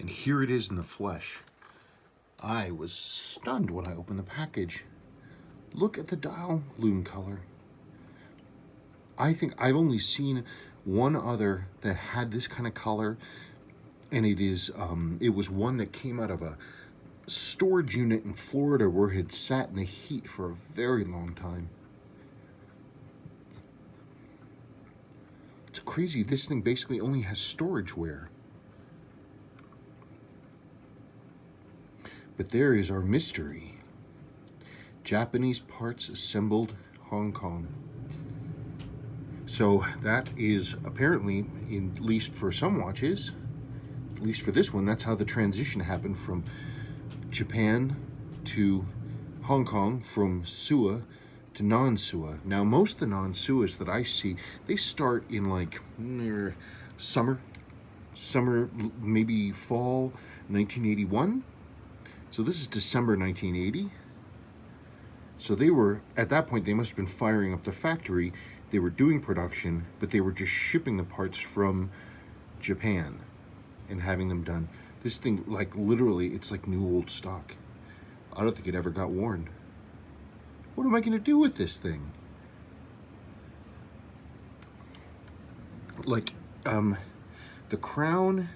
And here it is in the flesh. I was stunned when I opened the package. Look at the dial loom color. I think I've only seen one other that had this kind of color, and it was one that came out of a storage unit in Florida where it had sat in the heat for a very long time. It's crazy. This thing basically only has storage wear. But there is our mystery. Japanese parts assembled, Hong Kong. So that is apparently, at least for some watches, at least for this one, that's how the transition happened from Japan to Hong Kong, from Suwa to Non-Suwa. Now, most of the Non-Suwas that I see, they start in like summer, maybe fall 1981. So this is December 1980. So they were, at that point, they must have been firing up the factory. They were doing production, but they were just shipping the parts from Japan and having them done. This thing, like literally, it's like new old stock. I don't think it ever got worn. What am I going to do with this thing? Like, the crown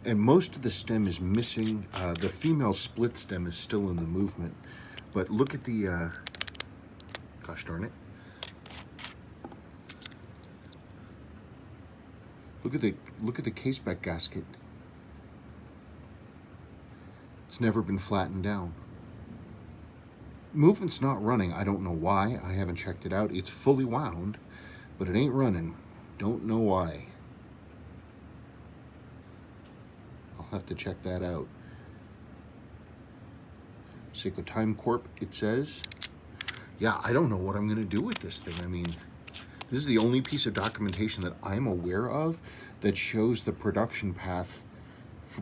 and most of the stem is missing. The female split stem is still in the movement. But look at the, gosh darn it. Look at the caseback gasket. It's never been flattened down. Movement's not running. I don't know why. I haven't checked it out. It's fully wound, but it ain't running. Don't know why. I'll have to check that out. Seiko Time Corp, it says. Yeah, I don't know what I'm going to do with this thing. I mean, this is the only piece of documentation that I'm aware of that shows the production path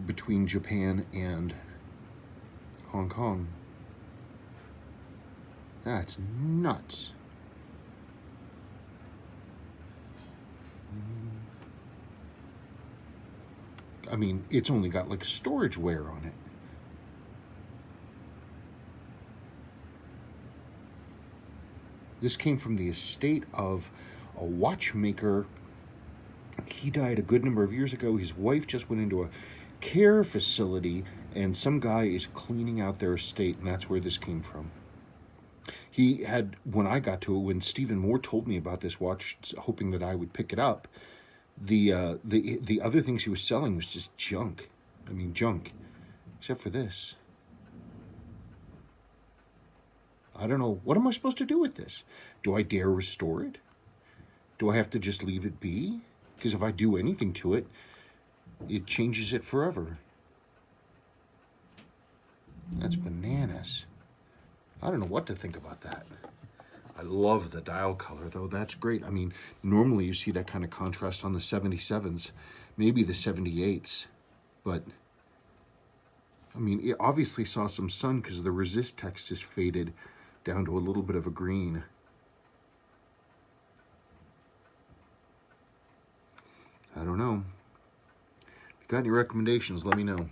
between Japan and Hong Kong. That's nuts. I mean, it's only got like storage wear on it. This came from the estate of a watchmaker. He died a good number of years ago. His wife just went into a care facility, and some guy is cleaning out their estate, and that's where this came from. He had, when I got to it, when Stephen Moore told me about this watch, hoping that I would pick it up, the other things he was selling was just junk. I mean, junk, except for this. I don't know. What am I supposed to do with this? Do I dare restore it? Do I have to just leave it be? Because if I do anything to it, it changes it forever. That's bananas. I don't know what to think about that. I love the dial color, though. That's great. I mean, normally you see that kind of contrast on the 77s, maybe the 78s. But, I mean, it obviously saw some sun because the resist text is faded down to a little bit of a green. I don't know. If you got any recommendations, let me know.